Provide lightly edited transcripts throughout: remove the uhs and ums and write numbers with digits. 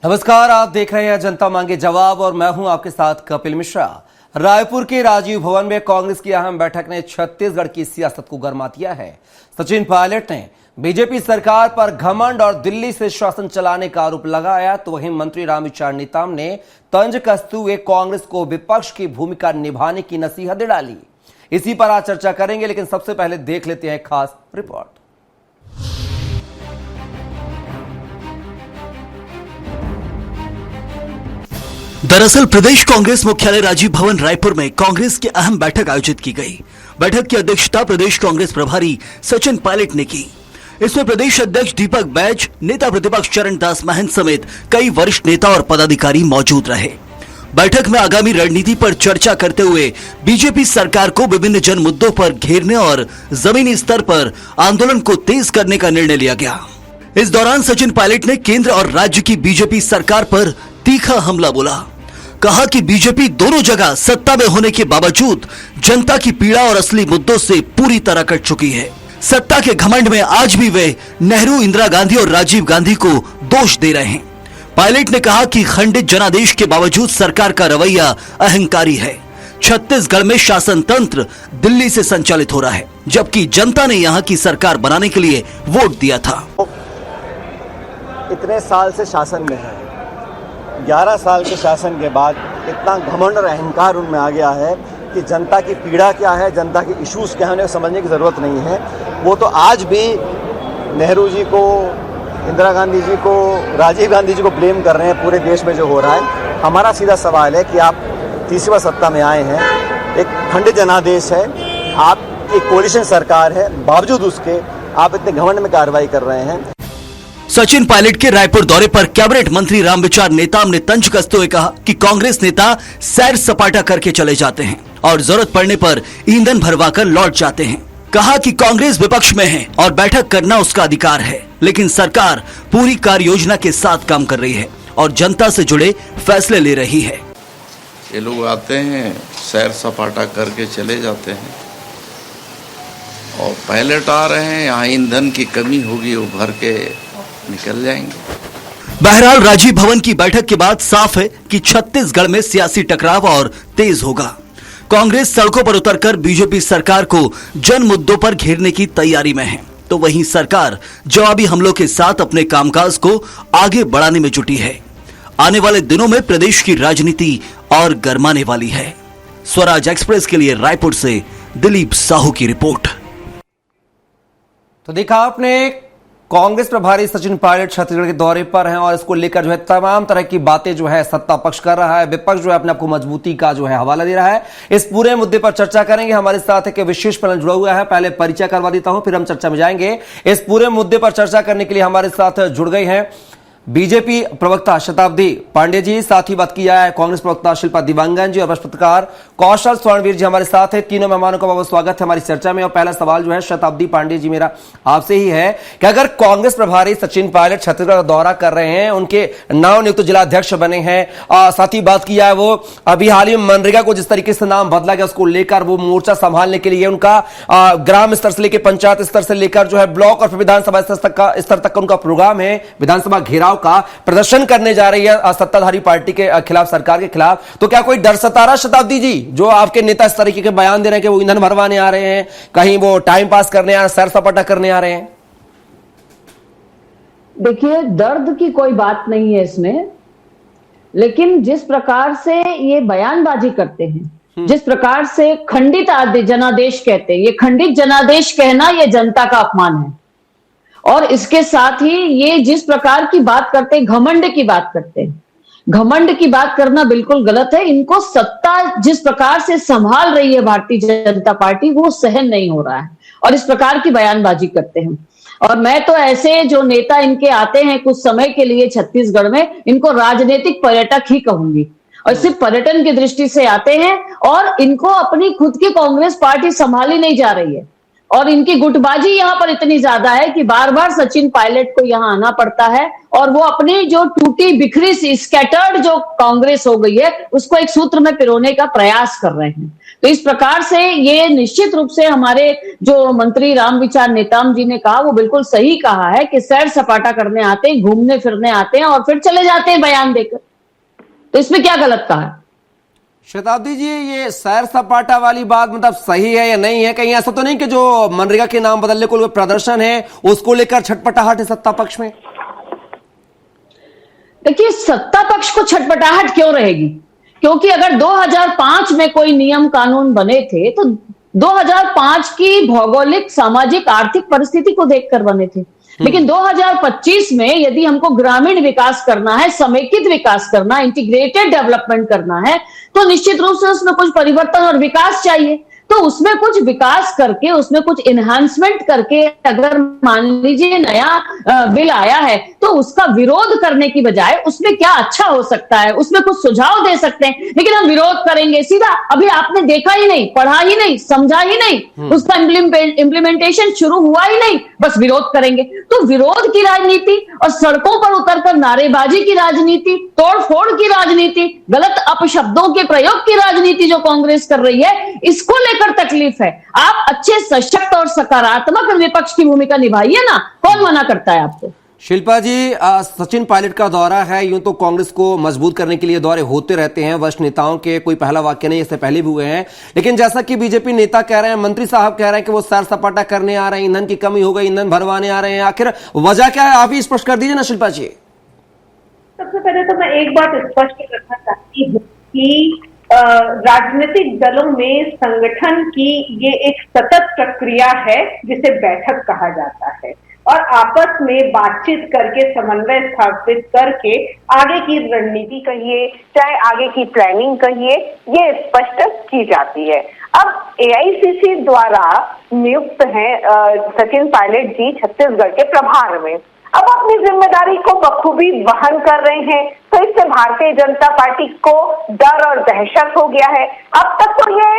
नमस्कार, आप देख रहे हैं जनता मांगे जवाब और मैं हूं आपके साथ कपिल मिश्रा। रायपुर के राजीव भवन में कांग्रेस की अहम बैठक ने छत्तीसगढ़ की सियासत को गरमा दिया है। सचिन पायलट ने बीजेपी सरकार पर घमंड और दिल्ली से शासन चलाने का आरोप लगाया, तो वहीं मंत्री रामविचार नेताम ने तंज कसते हुए कांग्रेस को विपक्ष की भूमिका निभाने की नसीहत डाली। इसी पर आज चर्चा करेंगे, लेकिन सबसे पहले देख लेते हैं खास रिपोर्ट। दरअसल प्रदेश कांग्रेस मुख्यालय राजीव भवन रायपुर में कांग्रेस की अहम बैठक आयोजित की गई। बैठक की अध्यक्षता प्रदेश कांग्रेस प्रभारी सचिन पायलट ने की। इसमें प्रदेश अध्यक्ष दीपक बैज, नेता प्रतिपक्ष चरणदास महंत समेत कई वरिष्ठ नेता और पदाधिकारी मौजूद रहे। बैठक में आगामी रणनीति पर चर्चा करते हुए बीजेपी सरकार को विभिन्न जन मुद्दों पर घेरने और जमीनी स्तर पर आंदोलन को तेज करने का निर्णय लिया गया। इस दौरान सचिन पायलट ने केंद्र और राज्य की बीजेपी सरकार पर तीखा हमला बोला। कहा कि बीजेपी दोनों जगह सत्ता में होने के बावजूद जनता की पीड़ा और असली मुद्दों से पूरी तरह कट चुकी है। सत्ता के घमंड में आज भी वे नेहरू, इंदिरा गांधी और राजीव गांधी को दोष दे रहे हैं। पायलट ने कहा कि खंडित जनादेश के बावजूद सरकार का रवैया अहंकारी है। छत्तीसगढ़ में शासन तंत्र दिल्ली से संचालित हो रहा है, जबकि जनता ने यहाँ की सरकार बनाने के लिए वोट दिया था। इतने साल से शासन में है, 11 साल के शासन के बाद इतना घमंड और अहंकार उनमें आ गया है कि जनता की पीड़ा क्या है, जनता के इश्यूज क्या है, उन्हें समझने की ज़रूरत नहीं है। वो तो आज भी नेहरू जी को, इंदिरा गांधी जी को, राजीव गांधी जी को ब्लेम कर रहे हैं पूरे देश में जो हो रहा है। हमारा सीधा सवाल है कि आप तीसरी बार सत्ता में आए हैं, एक खंडित जनादेश है, आप एक कोalition सरकार है, बावजूद उसके आप इतने घमंड में कार्रवाई कर रहे हैं। सचिन पायलट के रायपुर दौरे पर कैबिनेट मंत्री रामविचार नेताम ने तंज कसते हुए कहा कि कांग्रेस नेता सैर सपाटा करके चले जाते हैं और जरूरत पड़ने पर ईंधन भरवाकर लौट जाते हैं। कहा कि कांग्रेस विपक्ष में है और बैठक करना उसका अधिकार है, लेकिन सरकार पूरी कार्य योजना के साथ काम कर रही है और जनता से जुड़े फैसले ले रही है। ये लोग आते हैं, सैर सपाटा करके चले जाते हैं और पायलट आ रहे हैं, यहाँ ईंधन की कमी होगी, वो भर के निकल जाएंगे। बहरहाल राजीव भवन की बैठक के बाद साफ है कि छत्तीसगढ़ में सियासी टकराव और तेज होगा। कांग्रेस सड़कों पर उतरकर बीजेपी सरकार को जन मुद्दों पर घेरने की तैयारी में है, तो वहीं सरकार जवाबी हमलों के साथ अपने कामकाज को आगे बढ़ाने में जुटी है। आने वाले दिनों में प्रदेश की राजनीति और गरमाने वाली है। स्वराज एक्सप्रेस के लिए रायपुर से दिलीप साहू की रिपोर्ट। तो देखा आपने, कांग्रेस प्रभारी सचिन पायलट छत्तीसगढ़ के दौरे पर हैं और इसको लेकर जो है तमाम तरह की बातें जो है सत्ता पक्ष कर रहा है, विपक्ष जो है अपने आप को मजबूती का जो है हवाला दे रहा है। इस पूरे मुद्दे पर चर्चा करेंगे। हमारे साथ एक विशेष पैनल जुड़ा हुआ है, पहले परिचय करवा देता हूं, फिर हम चर्चा में जाएंगे। इस पूरे मुद्दे पर चर्चा करने के लिए हमारे साथ जुड़ गए हैं बीजेपी प्रवक्ता शताब्दी पांडे जी, साथ ही बात की जाए कांग्रेस प्रवक्ता शिल्पा दिवांगन जी और पत्रकार कौशल स्वर्णवीर जी हमारे साथ है। तीनों मेहमानों का बहुत स्वागत है हमारी चर्चा में। और पहला सवाल जो है शताब्दी पांडे जी मेरा आपसे ही है कि अगर कांग्रेस प्रभारी सचिन पायलट छत्तीसगढ़ का दौरा कर रहे हैं, उनके नवनियुक्त जिला अध्यक्ष बने हैं, साथ ही बात की जाए वो अभी हाल ही में मनरेगा को जिस तरीके से नाम बदला गया उसको लेकर वो मोर्चा संभालने के लिए उनका ग्राम स्तर से लेकर पंचायत स्तर से लेकर जो है ब्लॉक और फिर विधानसभा स्तर तक का उनका प्रोग्राम है, विधानसभा घेराव का प्रदर्शन करने जा रही है सत्ताधारी पार्टी के खिलाफ, सरकार के खिलाफ। तो क्या कोई डर सता रहा शताब्दी जी, जो आपके नेता इस तरीके के बयान दे रहे हैं कि वो ईंधन भरवाने आ रहे हैं, कहीं वो टाइम पास करने आ रहे हैं, सैर सपाटा करने आ रहे हैं? देखिए, दर्द की कोई बात नहीं है इसमें, लेकिन जिस प्रकार से ये बयानबाजी करते हैं, जिस प्रकार से खंडित जनादेश कहते हैं, ये खंडित जनादेश कहना ये जनता का अपमान है। और इसके साथ ही ये जिस प्रकार की बात करते हैं, घमंड की बात करते हैं, घमंड की बात करना बिल्कुल गलत है। इनको सत्ता जिस प्रकार से संभाल रही है भारतीय जनता पार्टी, वो सहन नहीं हो रहा है और इस प्रकार की बयानबाजी करते हैं। और मैं तो ऐसे जो नेता इनके आते हैं कुछ समय के लिए छत्तीसगढ़ में, इनको राजनीतिक पर्यटक ही कहूंगी। और सिर्फ पर्यटन की दृष्टि से आते हैं और इनको अपनी खुद की कांग्रेस पार्टी संभाली नहीं जा रही है। और इनकी गुटबाजी यहां पर इतनी ज्यादा है कि बार बार सचिन पायलट को यहां आना पड़ता है और वो अपनी जो टूटी बिखरी सी स्कैटर्ड जो कांग्रेस हो गई है उसको एक सूत्र में पिरोने का प्रयास कर रहे हैं। तो इस प्रकार से ये निश्चित रूप से हमारे जो मंत्री रामविचार नेताम जी ने कहा वो बिल्कुल सही कहा है कि सैर सपाटा करने आते हैं, घूमने फिरने आते हैं और फिर चले जाते हैं बयान देकर। तो इसमें क्या गलत कहा है? शताब्दी जी, ये सैर सपाटा वाली बात मतलब सही है या नहीं है? कहीं ऐसा तो नहीं कि जो मनरेगा के नाम बदलने को प्रदर्शन है उसको लेकर छटपटाहट है सत्ता पक्ष में? देखिए, सत्ता पक्ष को छटपटाहट क्यों रहेगी? क्योंकि अगर 2005 में कोई नियम कानून बने थे तो 2005 की भौगोलिक, सामाजिक, आर्थिक परिस्थिति को देखकर बने थे। लेकिन 2025 में यदि हमको ग्रामीण विकास करना है, समेकित विकास करना, इंटीग्रेटेड डेवलपमेंट करना है, तो निश्चित रूप से उसमें कुछ परिवर्तन और विकास चाहिए। तो उसमें कुछ विकास करके, उसमें कुछ इन्हांसमेंट करके अगर मान लीजिए नया बिल आया है तो उसका विरोध करने की बजाय उसमें क्या अच्छा हो सकता है, उसमें कुछ सुझाव दे सकते हैं। लेकिन हम विरोध करेंगे सीधा, अभी आपने देखा ही नहीं, पढ़ा ही नहीं, समझा ही नहीं, उसका इम्प्लीमेंटेशन शुरू हुआ ही नहीं, बस विरोध करेंगे। तो विरोध की राजनीति और सड़कों पर उतरकर नारेबाजी की राजनीति, तोड़फोड़ की राजनीति, गलत अपशब्दों के प्रयोग की राजनीति जो कांग्रेस कर रही है, इसको लेकर तकलीफ है। आप अच्छे, सशक्त और सकारात्मक विपक्ष की भूमिका निभाइए ना, कौन मना करता है आपको? शिल्पा जी, सचिन पायलट का दौरा है, यूं तो कांग्रेस को मजबूत करने के लिए दौरे होते रहते हैं, वरिष्ठ नेताओं के, कोई पहला वाक्य नहीं, इससे पहले भी हुए हैं। लेकिन जैसा कि बीजेपी नेता कह रहे हैं, मंत्री साहब कह रहे हैं कि वो सैर सपाटा करने आ रहे हैं, ईंधन की कमी हो गई, ईंधन भरवाने आ रहे हैं, आखिर वजह क्या है? आप ही स्पष्ट कर दीजिए ना शिल्पा जी। सबसे पहले तो मैं एक बात स्पष्ट करना चाहती हूँ कि राजनीतिक दलों में संगठन की ये एक सतत प्रक्रिया है जिसे बैठक कहा जाता है और आपस में बातचीत करके, समन्वय स्थापित करके आगे की रणनीति कहिए, चाहे आगे की प्लानिंग कहिए, ये स्पष्ट की जाती है। अब एआईसीसी द्वारा नियुक्त हैं सचिन पायलट जी छत्तीसगढ़ के प्रभार में। अब अपनी जिम्मेदारी को बखूबी वहन कर रहे हैं, तो इससे भारतीय जनता पार्टी को डर और दहशत हो गया है। अब तक तो ये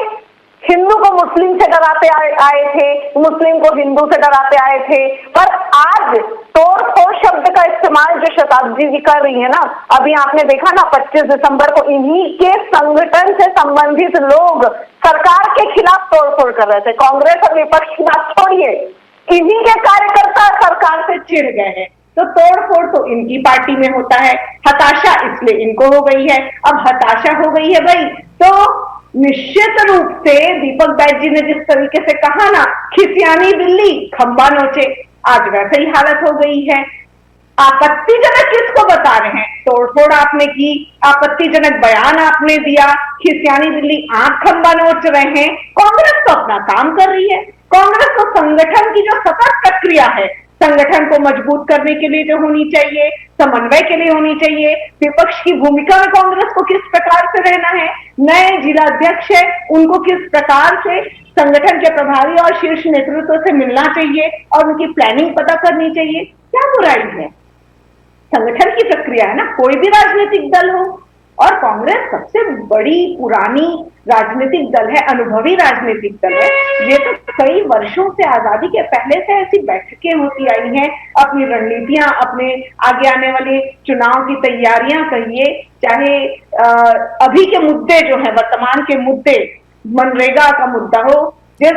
हिंदू को मुस्लिम से डराते आए थे, मुस्लिम को हिंदू से डराते आए थे, पर आज तोड़-फोड़ शब्द का इस्तेमाल जो शताब्दी जी कर रही है ना, अभी आपने देखा ना 25 दिसंबर को इन्हीं के संगठन से संबंधित लोग सरकार के खिलाफ तोड़-फोड़ कर रहे थे। कांग्रेस और विपक्ष की बात छोड़िए, इन्हीं के कार्यकर्ता सरकार से चिढ़ गए हैं। तो तोड़-फोड़ तो इनकी पार्टी में होता है, हताशा इसलिए इनको हो गई है। अब हताशा हो गई है भाई, तो निश्चित रूप से दीपक बैज जी ने जिस तरीके से कहा ना, खिसियानी बिल्ली खंबा नोचे, आज वैसे ही हालत हो गई है। आपत्तिजनक किसको बता रहे हैं? तोड़फोड़ आपने की, आपत्तिजनक बयान आपने दिया, खिसियानी बिल्ली आंख खंबा नोच रहे हैं। कांग्रेस तो अपना काम कर रही है। कांग्रेस को संगठन की जो सतत प्रक्रिया है, संगठन को मजबूत करने के लिए जो होनी चाहिए, समन्वय के लिए होनी चाहिए, विपक्ष की भूमिका में कांग्रेस को किस प्रकार से रहना है, नए जिलाध्यक्ष है उनको किस प्रकार से संगठन के प्रभारी और शीर्ष नेतृत्व से मिलना चाहिए और उनकी प्लानिंग पता करनी चाहिए, क्या बुराई है? संगठन की प्रक्रिया है ना, कोई भी राजनीतिक दल हो। और कांग्रेस सबसे बड़ी पुरानी राजनीतिक दल है, अनुभवी राजनीतिक दल है। ये तो कई वर्षों से, आजादी के पहले से ऐसी बैठकें होती आई हैं, अपनी रणनीतियां, अपने आगे आने वाले चुनाव की तैयारियां कहिए, चाहे अभी के मुद्दे जो है, वर्तमान के मुद्दे, मनरेगा का मुद्दा हो, जिस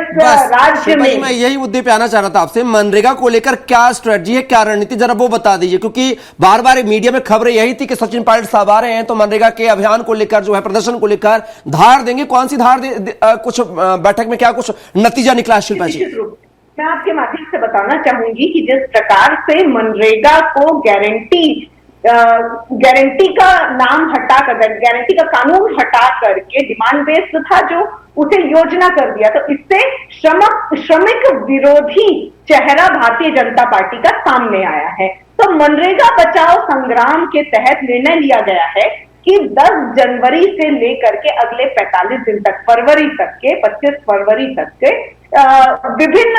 राज्य में, मैं यही मुद्दे पे आना चाह रहा था आपसे, मनरेगा को लेकर क्या स्ट्रेटजी है, क्या रणनीति, जरा वो बता दीजिए। क्योंकि बार बार मीडिया में खबरें यही थी कि सचिन पायलट साहब आ रहे हैं तो मनरेगा के अभियान को लेकर जो है, प्रदर्शन को लेकर धार देंगे। कौन सी धार कुछ बैठक में क्या कुछ नतीजा निकला शिल्पा जी? मैं आपके माध्यम से बताना चाहूंगी कि जिस प्रकार से मनरेगा को गारंटी का नाम हटाकर, गारंटी का कानून हटा करके डिमांड बेस्ड था जो, उसे योजना कर दिया, तो इससे श्रमिक विरोधी चेहरा भारतीय जनता पार्टी का सामने आया है। तो मनरेगा बचाओ संग्राम के तहत निर्णय लिया गया है कि 10 जनवरी से लेकर के अगले 45 दिन तक, फरवरी तक के, 25 फरवरी तक के विभिन्न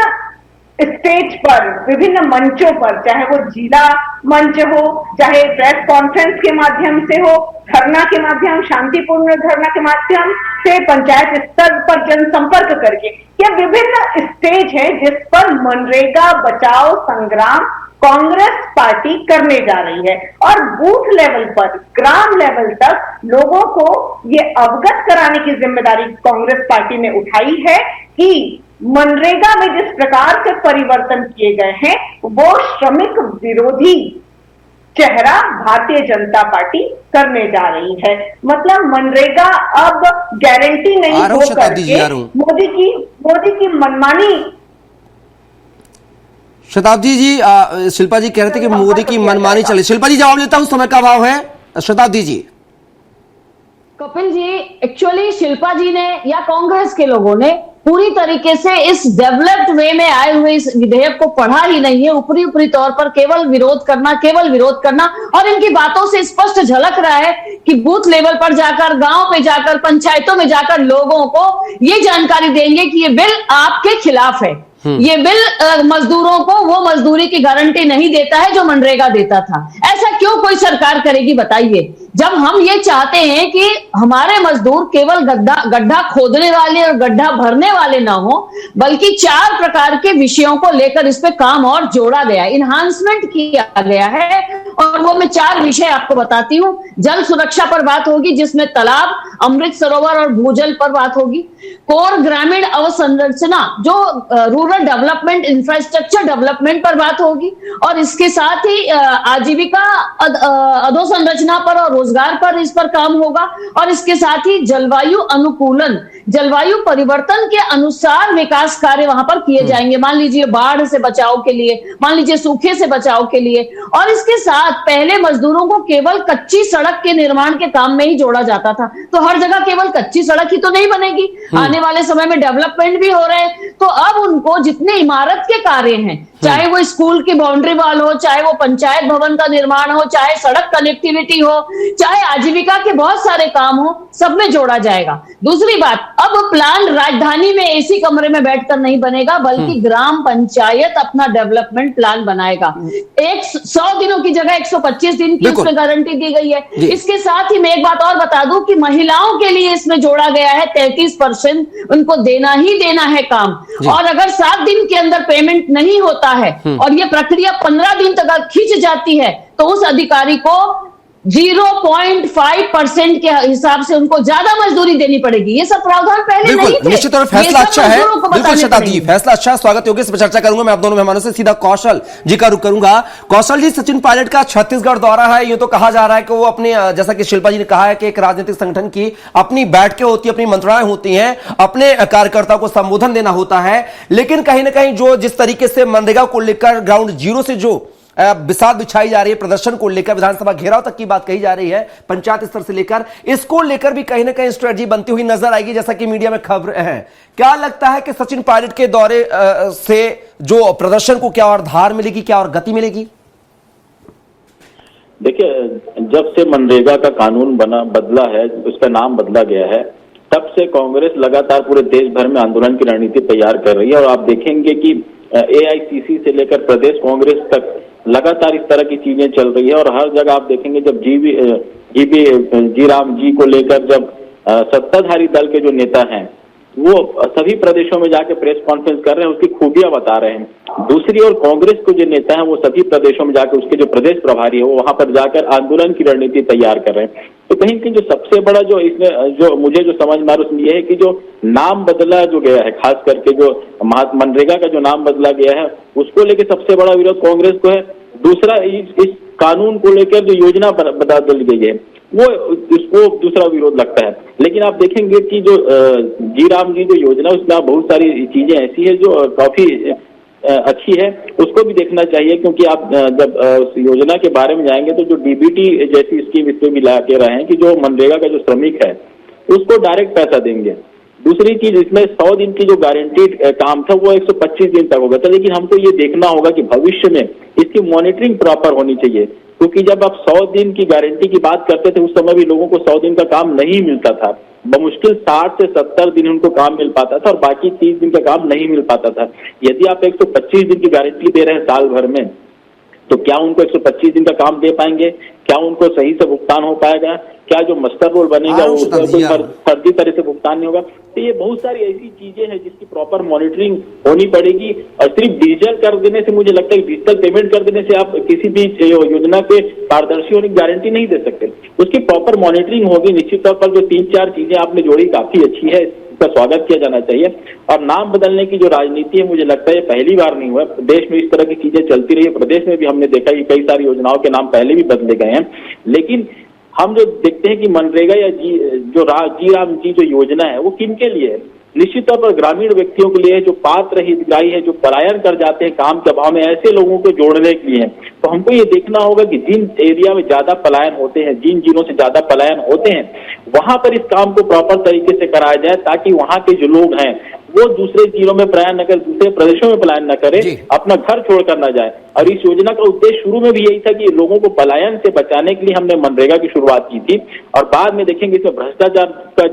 स्टेज पर, विभिन्न मंचों पर, चाहे वो जिला मंच हो, चाहे प्रेस कॉन्फ्रेंस के माध्यम से हो, धरना के माध्यम, शांतिपूर्ण धरना के माध्यम, से पंचायत स्तर पर जनसंपर्क करके, ये विभिन्न स्टेज है जिस पर मनरेगा बचाओ संग्राम कांग्रेस पार्टी करने जा रही है। और बूथ लेवल पर, ग्राम लेवल तक लोगों को ये अवगत कराने की जिम्मेदारी कांग्रेस पार्टी ने उठाई है कि मनरेगा में जिस प्रकार से परिवर्तन किए गए हैं वो श्रमिक विरोधी चेहरा भारतीय जनता पार्टी करने जा रही है। मतलब मनरेगा अब गारंटी नहीं हो करके मोदी की मनमानी। शताब्दी जी, शिल्पा जी कह रहे थे कि मोदी की मनमानी चले। शिल्पा जी जवाब लेता हूं, समय का अभाव है। शताब्दी जी। कपिल जी, एक्चुअली शिल्पा जी ने या कांग्रेस के लोगों ने पूरी तरीके से इस डेवलप्ड वे में आए हुए इस विधेयक को पढ़ा ही नहीं है। ऊपरी ऊपरी तौर पर केवल विरोध करना, और इनकी बातों से स्पष्ट झलक रहा है कि बूथ लेवल पर जाकर, गांव में जाकर, पंचायतों में जाकर लोगों को ये जानकारी देंगे कि ये बिल आपके खिलाफ है। ये बिल मजदूरों को वो मजदूरी की गारंटी नहीं देता है जो मनरेगा देता था। ऐसा क्यों कोई सरकार करेगी बताइए? जब हम ये चाहते हैं कि हमारे मजदूर केवल गड्ढा खोदने वाले और गड्ढा भरने वाले ना हो, बल्कि 4 प्रकार के विषयों को लेकर इस पे काम और जोड़ा गया, इन्हांसमेंट किया गया है। और वो मैं 4 विषय आपको बताती हूँ। जल सुरक्षा पर बात होगी, जिसमें तालाब, अमृत सरोवर और भूजल पर बात होगी। कोर ग्रामीण अवसंरचना, जो रूरल डेवलपमेंट, इंफ्रास्ट्रक्चर डेवलपमेंट पर बात होगी। और इसके साथ ही आजीविका अधोसंरचना पर और रोजगार पर इस पर काम होगा। और इसके साथ ही जलवायु अनुकूलन, जलवायु परिवर्तन के अनुसार विकास कार्य वहां पर किए जाएंगे। मान लीजिए बाढ़ से बचाव के लिए, मान लीजिए सूखे से बचाव के लिए। और इसके साथ पहले मजदूरों को केवल कच्ची सड़क के निर्माण के काम में ही जोड़ा जाता था, तो हर जगह केवल कच्ची सड़क ही तो नहीं बनेगी। आने वाले समय में डेवलपमेंट भी हो रहे हैं, तो अब उनको जितने इमारत के कार्य हैं, चाहे वो स्कूल की बाउंड्री वॉल हो, चाहे वो पंचायत भवन का निर्माण हो, चाहे सड़क कनेक्टिविटी हो, चाहे आजीविका के बहुत सारे काम हो, सब में जोड़ा जाएगा। दूसरी बात, अब प्लान राजधानी में एसी कमरे में बैठकर नहीं बनेगा, बल्कि ग्राम पंचायत अपना डेवलपमेंट प्लान बनाएगा। 100 दिनों की जगह 125 दिन की उसमें गारंटी दी गई है। इसके साथ ही मैं एक बात और बता दूं कि महिलाओं के लिए इसमें जोड़ा गया है 33% उनको देना ही देना है काम। और अगर 7 दिन के अंदर पेमेंट नहीं होता है और ये प्रक्रिया 15 दिन तक खींच जाती है, तो उस अधिकारी को 0.5% के हिसाब से उनको ज्यादा मजदूरी देनी पड़ेगी। ये सब प्रावधान पहले नहीं थे। निश्चित तौर फैसला अच्छा है। बिल्कुल शताब्दी जी, फैसला अच्छा, स्वागत योग्य। इस पर चर्चा करूंगा मैं आप दोनों मेहमानों से। सीधा कौशल जी का रुख करूंगा। कौशल जी, सचिन पायलट का छत्तीसगढ़ दौरा है। ये तो कहा जा रहा है कि वो अपने, जैसा कि शिल्पा जी ने कहा है कि एक राजनीतिक संगठन की अपनी बैठकें होती है, अपनी मंत्रणाएं होती हैं, अपने कार्यकर्ताओं को संबोधन देना होता है। लेकिन कहीं ना कहीं जो जिस तरीके से मनरेगा को लेकर ग्राउंड जीरो से जो बिसात बिछाई जा रही है, प्रदर्शन को लेकर विधानसभा घेराव तक की बात कही जा रही है, पंचायत स्तर से लेकर, इसको लेकर भी कहीं ना कहीं स्ट्रेटजी बनती हुई नजर आएगी, जैसा कि मीडिया में खबर है। क्या लगता है कि सचिन पायलट के दौरे से जो प्रदर्शन को क्या और धार मिलेगी, क्या और गति मिलेगी? देखिए, जब से मनरेगा का कानून बदला है, उसका नाम बदला गया है, तब से कांग्रेस लगातार पूरे देश भर में आंदोलन की रणनीति तैयार कर रही है। और आप देखेंगे कि AICC से लेकर प्रदेश कांग्रेस तक लगातार इस तरह की चीजें चल रही है। और हर जगह आप देखेंगे, जब जी राम जी को लेकर जब सत्ताधारी दल के जो नेता हैं वो सभी प्रदेशों में जाकर प्रेस कॉन्फ्रेंस कर रहे हैं, उसकी खूबियां बता रहे हैं। दूसरी ओर कांग्रेस के जो नेता हैं वो सभी प्रदेशों में जाकर, उसके जो प्रदेश प्रभारी है वो वहां पर जाकर आंदोलन की रणनीति तैयार कर रहे हैं। तो कहीं कहीं जो सबसे बड़ा जो इसमें जो मुझे जो समझ में आ रहा है, ये है कि जो नाम बदला जो गया है, खास करके जो मनरेगा का जो नाम बदला गया है, उसको लेकर सबसे बड़ा विरोध कांग्रेस को है। दूसरा, इस कानून को लेकर जो योजना बदल गई है वो इसको दूसरा विरोध लगता है। लेकिन आप देखेंगे कि जो जी राम जी जो योजना, उसमें बहुत सारी चीजें ऐसी है जो काफी अच्छी है, उसको भी देखना चाहिए। क्योंकि आप जब उस योजना के बारे में जाएंगे तो जो DBT जैसी स्कीम इसमें भी ला के रहे हैं कि जो मनरेगा का जो श्रमिक है उसको डायरेक्ट पैसा देंगे। दूसरी चीज, इसमें 100 दिन की जो गारंटीड काम था वो 125 दिन तक होगा था। लेकिन हमको ये देखना होगा कि भविष्य में इसकी मॉनिटरिंग प्रॉपर होनी चाहिए, क्योंकि जब आप 100 दिन की गारंटी की बात करते थे, उस समय भी लोगों को 100 दिन का काम नहीं मिलता था। बमुश्किल 60 से 70 दिन उनको काम मिल पाता था और बाकी 30 दिन का काम नहीं मिल पाता था। यदि आप 125 दिन की गारंटी दे रहे हैं साल भर में, तो क्या उनको 125 दिन का काम दे पाएंगे? क्या उनको सही से भुगतान हो पाएगा? क्या जो मास्टर रोल बनेगा उसका कोई फर्जी तरह से भुगतान नहीं होगा। तो ये बहुत सारी ऐसी चीजें हैं जिसकी प्रॉपर मॉनिटरिंग होनी पड़ेगी। और सिर्फ डिजिटल कर देने से, मुझे लगता है डिजिटल पेमेंट कर देने से आप किसी भी योजना के पारदर्शी होने की गारंटी नहीं दे सकते। उसकी प्रॉपर मॉनिटरिंग होगी। निश्चित तौर पर जो 3-4 चीजें आपने जोड़ी काफी अच्छी है, इसका स्वागत किया जाना चाहिए। और नाम बदलने की जो राजनीति है, मुझे लगता है ये पहली बार नहीं हुआ, देश में इस तरह की चीजें चलती रही है। प्रदेश में भी हमने देखा कि कई सारी योजनाओं के नाम पहले भी बदले गए हैं। लेकिन हम जो देखते हैं कि मनरेगा या जी राम जी जो योजना है वो किन के लिए है? निश्चित तौर पर ग्रामीण व्यक्तियों के लिए, जो पात्र हितग्राही है, जो पलायन कर जाते हैं काम के अभाव में, ऐसे लोगों को जोड़ने के लिए है। तो हमको ये देखना होगा कि जिन एरिया में ज्यादा पलायन होते हैं, जिन जिलों से ज्यादा पलायन होते हैं, वहां पर इस काम को प्रॉपर तरीके से कराया जाए, ताकि वहां के जो लोग हैं वो दूसरे जिलों में पलायन न कर, दूसरे प्रदेशों में पलायन न करे, अपना घर छोड़कर न जाए। और इस योजना का उद्देश्य शुरू में भी यही था कि लोगों को पलायन से बचाने के लिए हमने मनरेगा की शुरुआत की थी। और बाद में देखेंगे इसमें भ्रष्टाचार का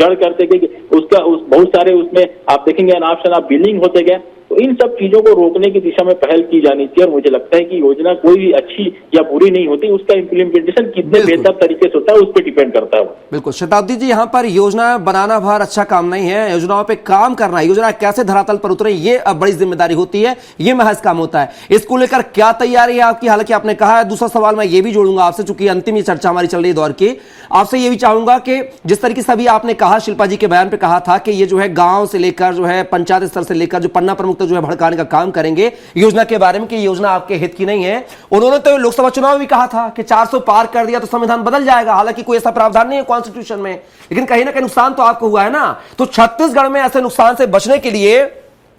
जड़ करते गए, बहुत सारे उसमें आप देखेंगे अनाप शनाप बिलिंग होते गए। तो इन सब चीजों को रोकने की दिशा में पहल की जानी चाहिए। और मुझे लगता है कि योजना कोई भी अच्छी या बुरी नहीं होती, उसका इम्प्लीमेंटेशन कितने बेहतर तरीके से होता है उस पर डिपेंड करता है। बिल्कुल शताब्दी जी, यहाँ पर योजना बनाना भर अच्छा काम नहीं है, योजनाओं पे काम करना, योजना कैसे धरातल पर उतरे ये अब बड़ी जिम्मेदारी होती है, ये महज काम होता है। इसको लेकर क्या तैयारी है आपकी? हालांकि आपने कहा है, दूसरा सवाल मैं ये भी जोड़ूंगा आपसे, चूंकि अंतिम ये चर्चा हमारी चल रही दौर की, आपसे ये भी चाहूंगा कि जिस तरीके से अभी आपने कहा, शिल्पा जी के बयान पे कहा था कि ये जो है गांव से लेकर जो है पंचायत स्तर से लेकर जो पन्ना प्रमुख जो है भड़काने का काम करेंगे योजना के बारे में कि योजना आपके हित की नहीं है। उन्होंने तो लोकसभा चुनाव में भी कहा था कि 400 पार कर दिया तो संविधान बदल जाएगा। हालांकि कोई ऐसा प्रावधान नहीं है कॉन्स्टिट्यूशन में, लेकिन कहीं ना कहीं नुकसान तो आपको हुआ है ना। तो छत्तीसगढ़ में ऐसे नुकसान से बचने के लिए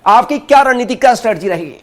आपकी क्या रणनीति, क्या स्ट्रेटजी रहेगी?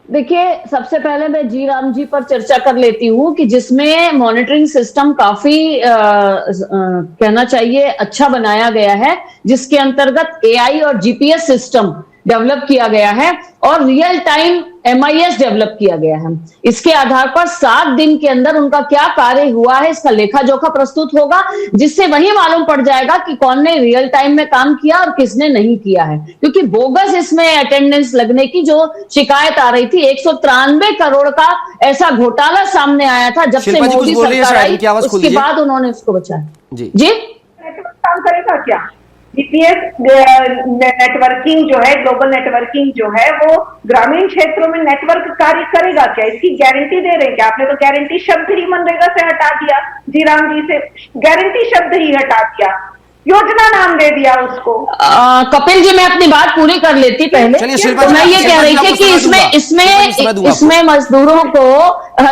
देखिए, सबसे पहले मैं जी राम जी पर चर्चा कर लेती हूं कि जिसमें मॉनिटरिंग सिस्टम काफी कहना चाहिए अच्छा बनाया गया है, जिसके अंतर्गत एआई और जीपीएस सिस्टम डेवलप किया गया है और रियल टाइम एमआईएस डेवलप किया गया है। इसके आधार पर 7 दिन के अंदर उनका क्या कार्य हुआ है इसका लेखा जोखा प्रस्तुत होगा, जिससे वही मालूम पड़ जाएगा कि कौन ने रियल टाइम में काम किया और किसने नहीं किया है। क्योंकि बोगस इसमें अटेंडेंस लगने की जो शिकायत आ रही थी, 193 करोड़ का ऐसा घोटाला सामने आया था जब से मोदी सरकार आई, उसके बाद उन्होंने उसको बचाया। जी काम करेगा क्या? जीपीएस नेटवर्किंग जो है, ग्लोबल नेटवर्किंग जो है, वो ग्रामीण क्षेत्रों में नेटवर्क कार्य करेगा क्या? इसकी गारंटी दे रहे हैं क्या? आपने तो गारंटी शब्द ही मनरेगा से हटा दिया, जी राम जी से गारंटी शब्द ही हटा दिया, योजना नाम दे दिया उसको। कपिल जी, मैं अपनी बात पूरी कर लेती पहले। तो मैं ये कह रही थी कि इसमें मजदूरों को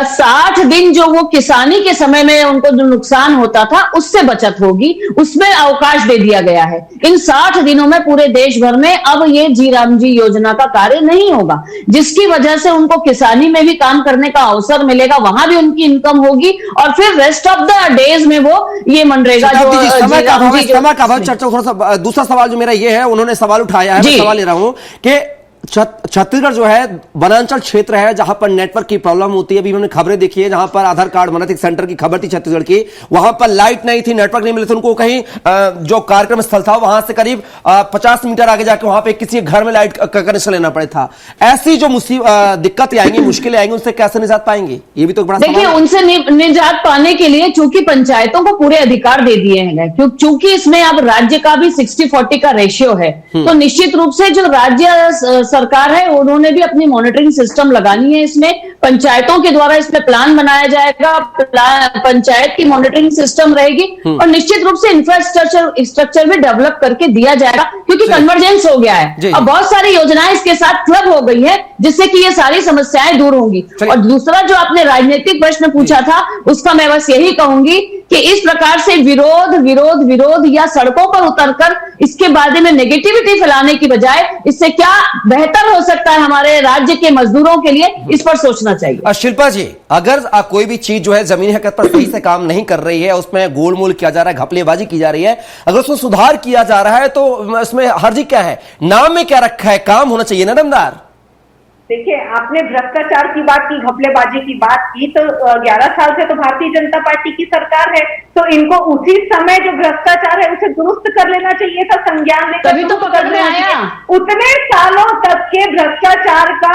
60 दिन जो वो किसानी के समय में उनको जो नुकसान होता था उससे बचत होगी, उसमें अवकाश दे दिया गया है। इन 60 दिनों में पूरे देश भर में अब ये जी राम जी योजना का कार्य नहीं होगा, जिसकी वजह से उनको किसानी में भी काम करने का अवसर मिलेगा, वहां भी उनकी इनकम होगी और फिर रेस्ट ऑफ द डेज में वो ये मनरेगा जो चर्चा। थोड़ा सा दूसरा सवाल जो मेरा ये है, उन्होंने सवाल उठाया है, मैं सवाल ले रहा हूं कि छत्तीसगढ़ जो है वनांचल क्षेत्र है जहां पर नेटवर्क की प्रॉब्लम होती है। अभी हमने खबरें देखी है जहां पर आधार कार्ड बना था, एक सेंटर की खबर थी छत्तीसगढ़ की, वहां पर लाइट नहीं थी, नेटवर्क नहीं मिले थे उनको। कहीं जो कार्यक्रम स्थल था वहां से करीब 50 मीटर आगे जाकर वहां पे किसी घर में लाइट का कनेक्शन लेना पड़ा था। ऐसी जो दिक्कतें आएंगी, मुश्किलें आएंगी, उनसे कैसे निजात पाएंगे? ये भी तो बड़ा देखिए, उनसे निजात पाने के लिए चूंकि पंचायतों को पूरे अधिकार दे दिए हैं, चूंकि इसमें अब राज्य का भी 60-40 का रेशियो है, तो निश्चित रूप से जो राज्य सरकार है उन्होंने भी अपनी मॉनिटरिंग सिस्टम लगानी है। इसमें पंचायतों के द्वारा इसमें प्लान बनाया जाएगा, पंचायत की मॉनिटरिंग सिस्टम रहेगी और निश्चित रूप से इंफ्रास्ट्रक्चर भी डेवलप करके दिया जाएगा, क्योंकि कन्वर्जेंस हो गया है। अब बहुत सारी योजनाएं इसके साथ क्लब हो गई है, जिससे कि ये सारी समस्याएं दूर होंगी। और दूसरा जो आपने राजनीतिक प्रश्न पूछा था, उसका मैं बस यही कहूंगी कि इस प्रकार से विरोध या सड़कों पर उतरकर इसके बारे में नेगेटिविटी फैलाने की बजाय इससे क्या बेहतर हो सकता है हमारे राज्य के मजदूरों के लिए, इस पर सोचना चाहिए। शिल्पा जी, अगर कोई भी चीज जो है जमीनी हकीकत पर सही से काम नहीं कर रही है, उसमें गोलमोल किया जा रहा है, घपलेबाजी की जा रही है, अगर उसमें सुधार किया जा रहा है तो उसमें हर्जी क्या है? नाम में क्या रखा है? काम होना चाहिए ना दमदार। देखिए, आपने भ्रष्टाचार की बात की, घपलेबाजी की बात की, तो 11 साल से तो भारतीय जनता पार्टी की सरकार है, तो इनको उसी समय जो भ्रष्टाचार है उसे दुरुस्त कर लेना चाहिए था, संज्ञान लेकर, तभी तो पकड़ में आया। उतने सालों तक के भ्रष्टाचार का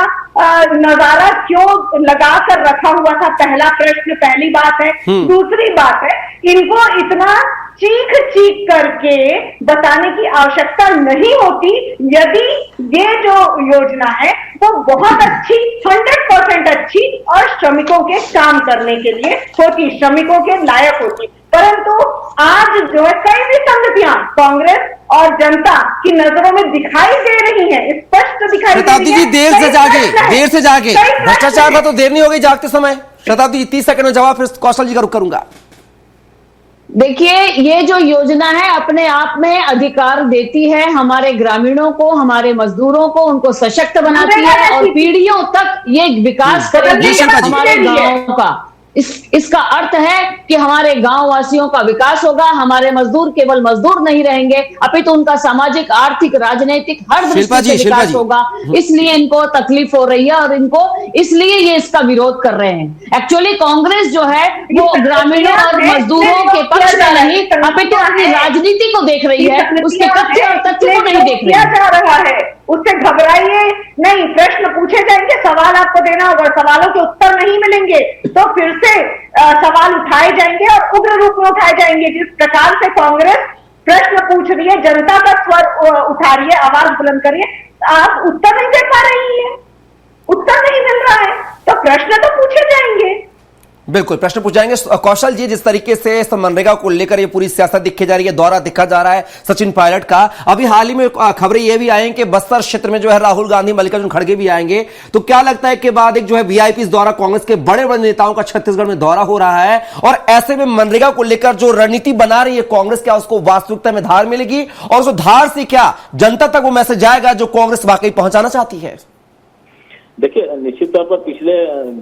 नजारा क्यों लगा कर रखा हुआ था? पहला प्रश्न, पहली बात है। दूसरी बात है, इनको इतना चीख चीख करके बताने की आवश्यकता नहीं होती यदि ये जो योजना है वो बहुत अच्छी, 100% अच्छी और श्रमिकों के काम करने के लिए होती, श्रमिकों के लायक होती। परंतु आज जो है कई विसंगतियां कांग्रेस और जनता की नजरों में दिखाई दे रही है, स्पष्ट दिखाई दे रही है। शताब्दी जी, देर से जागे भ्रष्टाचार का तो देर नहीं हो गई जागते समय। शताब्दी जी 30 सेकंड में जवाब, फिर कौशल जी का रुख करूंगा। देखिए, ये जो योजना है अपने आप में अधिकार देती है हमारे ग्रामीणों को, हमारे मजदूरों को, उनको सशक्त बनाती है और पीढ़ियों तक ये विकास करेगी हमारे गांवों का। इसका अर्थ है कि हमारे गांव वासियों का विकास होगा, हमारे मजदूर केवल मजदूर नहीं रहेंगे, अपितु उनका सामाजिक, आर्थिक, राजनीतिक हर दृष्टि से विकास होगा। इसलिए इनको तकलीफ हो रही है और इनको इसलिए ये इसका विरोध कर रहे हैं। एक्चुअली कांग्रेस जो है वो ग्रामीणों और मजदूरों के पक्ष में नहीं, अपितु अपनी राजनीति को देख रही है, उसके तथ्य और तथ्य को नहीं देख रही है। उससे घबराइए नहीं, प्रश्न पूछे जाएंगे, सवाल आपको देना होगा, सवालों के उत्तर नहीं मिलेंगे तो फिर से सवाल उठाए जाएंगे और उग्र रूप में उठाए जाएंगे। जिस प्रकार से कांग्रेस प्रश्न पूछ रही है, जनता का स्वर उठा रही है, आवाज बुलंद करिए, आप उत्तर नहीं दे पा रही है, उत्तर नहीं मिल रहा है, तो प्रश्न तो पूछे जाएंगे। बिल्कुल प्रश्न पूछाएंगे। कौशल जी, जिस तरीके से इस मनरेगा को लेकर ये पूरी सियासत दिखी जा रही है, दौरा दिखा जा रहा है सचिन पायलट का, अभी हाल ही में खबरें ये भी आई कि बस्तर क्षेत्र में जो है राहुल गांधी, मल्लिकार्जुन खड़गे भी आएंगे, तो क्या लगता है कि बाद एक जो है वीआईपी द्वारा कांग्रेस के बड़े बड़े नेताओं का छत्तीसगढ़ में दौरा हो रहा है और ऐसे में मनरेगा को लेकर जो रणनीति बना रही है कांग्रेस, क्या उसको वास्तविकता में धार मिलेगी और उस धार से क्या जनता तक वो मैसेज जाएगा जो कांग्रेस वाकई पहुंचाना चाहती है? देखिए, निश्चित तौर पर पिछले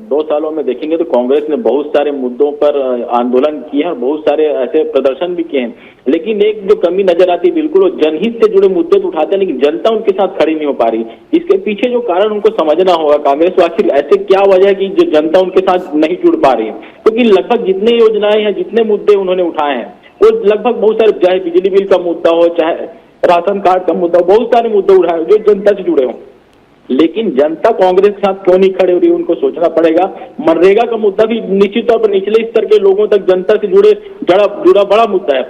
2 सालों में देखेंगे तो कांग्रेस ने बहुत सारे मुद्दों पर आंदोलन किए हैं और बहुत सारे ऐसे प्रदर्शन भी किए हैं, लेकिन एक जो कमी नजर आती है बिल्कुल वो जनहित से जुड़े मुद्दे तो उठाते हैं लेकिन जनता उनके साथ खड़ी नहीं हो पा रही। इसके पीछे जो कारण उनको समझना होगा, कांग्रेस को आखिर ऐसे क्या वजह है कि जो जनता उनके साथ नहीं जुड़ पा रही है, क्योंकि लगभग जितने योजनाएं हैं, जितने मुद्दे उन्होंने उठाए हैं वो लगभग बहुत सारे, चाहे बिजली बिल का मुद्दा हो, चाहे राशन कार्ड का मुद्दा हो, बहुत सारे मुद्दे उठाए जो जनता से जुड़े हों, लेकिन जनता कांग्रेस के साथ क्यों नहीं खड़े हो रही है उनको सोचना पड़ेगा। मनरेगा का मुद्दा भी निश्चित तौर पर निचले स्तर के लोगों तक, जनता से जुड़ा बड़ा मुद्दा है,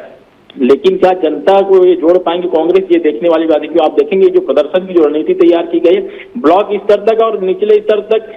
लेकिन क्या जनता को ये जोड़ पाएंगे कांग्रेस, ये देखने वाली बात है। क्योंकि आप देखेंगे जो प्रदर्शन की जो रणनीति तैयार की गई है ब्लॉक स्तर तक और निचले स्तर तक,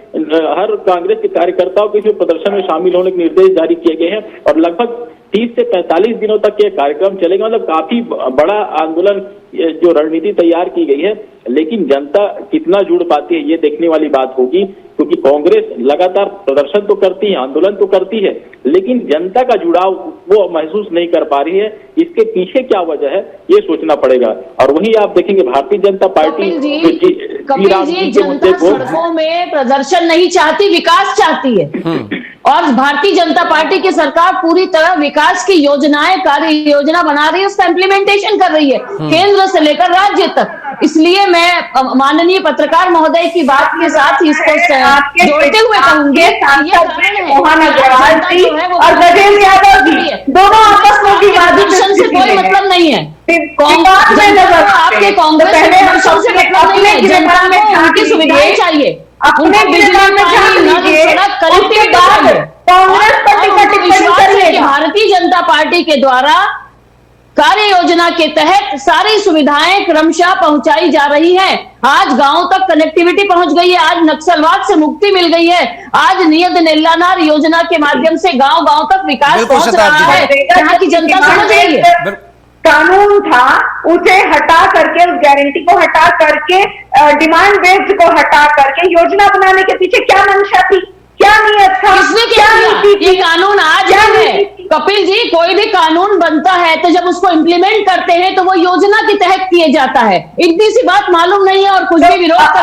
हर कांग्रेस के कार्यकर्ताओं को इस प्रदर्शन में शामिल होने के निर्देश जारी किए गए हैं और लगभग 30 से 45 दिनों तक ये कार्यक्रम चलेगा। मतलब काफी बड़ा आंदोलन जो रणनीति तैयार की गई है, लेकिन जनता कितना जुड़ पाती है ये देखने वाली बात होगी, क्योंकि कांग्रेस लगातार प्रदर्शन तो करती है, आंदोलन तो करती है, लेकिन जनता का जुड़ाव वो महसूस नहीं कर पा रही है। इसके पीछे क्या वजह है ये सोचना पड़ेगा। और वहीं आप देखेंगे भारतीय जनता पार्टी कपिल जी जनता सड़कों में प्रदर्शन नहीं चाहती, विकास चाहती है और भारतीय जनता पार्टी की सरकार पूरी तरह विकास की योजनाएं, कार्य योजना बना रही है, उसका इम्प्लीमेंटेशन कर रही है केंद्र से लेकर राज्य तक। इसलिए मैं माननीय पत्रकार महोदय की बात के साथ इसको जोड़ते हुए कहूंगी, मोहन अग्रवाल जी और गजेंद्र यादव जी दोनों आपस में प्रदर्शन से कोई मतलब नहीं है, आपके कांग्रेस प्रदर्शन से मतलब नहीं है, जनता में उनकी सुविधाएं चाहिए, अपने बिजली भारतीय जनता पार्टी के द्वारा कार्य योजना के तहत सारी सुविधाएं क्रमशः पहुंचाई जा रही है। आज गांव तक कनेक्टिविटी पहुंच गई है, आज नक्सलवाद से मुक्ति मिल गई है, आज नियत नेल्लानार योजना के माध्यम से गांव गांव तक विकास पहुंच रहा है, यहाँ की जनता समझ रही है। कानून था उसे हटा करके, उस गारंटी को हटा करके, डिमांड बेस्ड को हटा करके योजना बनाने के पीछे क्या मंशा थी, क्या नियत था, किसने क्या ये कानून आज है? कपिल जी, कोई भी कानून बनता है तो जब उसको इम्प्लीमेंट करते हैं तो वो योजना के तहत किए जाता है, इतनी सी बात मालूम नहीं है और कुछ भी विरोध का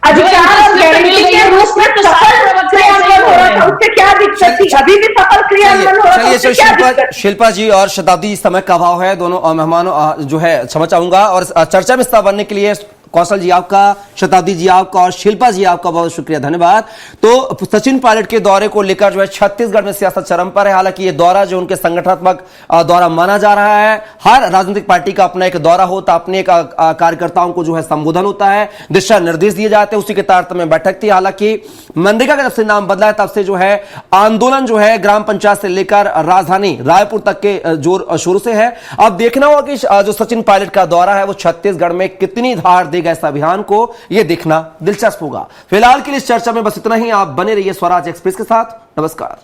अधिकार और गारंटी के रूप में सफल क्रियान्वयन हो रहा था, उससे क्या दिक्कत थी? अभी भी सफल क्रियान्वयन हो रहा था, उससे क्या दिक्कत? शिल्पा जी और शताब्दी, समय का अभाव है, दोनों मेहमानों जो है क्षमा चाहूंगा और चर्चा में हिस्सा बनने के लिए कौशल जी आपका, शताब्दी जी आपका और शिल्पा जी आपका बहुत शुक्रिया, धन्यवाद। तो सचिन पायलट के दौरे को लेकर जो है छत्तीसगढ़ में सियासत चरम पर है। हालांकि ये दौरा जो उनके संगठनात्मक दौरा माना जा रहा है। हर राजनीतिक पार्टी का अपना एक दौरा होता, अपने एक कार्यकर्ताओं को जो है संबोधन होता है, दिशा निर्देश दिए जाते हैं, उसी के तारतम्य में बैठक थी। हालांकि मनरेगा का जब से नाम बदला है तब से जो है आंदोलन जो है ग्राम पंचायत से लेकर राजधानी रायपुर तक के जोर शोर से है। अब देखना होगा कि जो सचिन पायलट का दौरा है वो छत्तीसगढ़ में कितनी धार देगा इस अभियान को, यह देखना दिलचस्प होगा। फिलहाल के लिए इस चर्चा में बस इतना ही। आप बने रहिए स्वराज एक्सप्रेस के साथ। नमस्कार।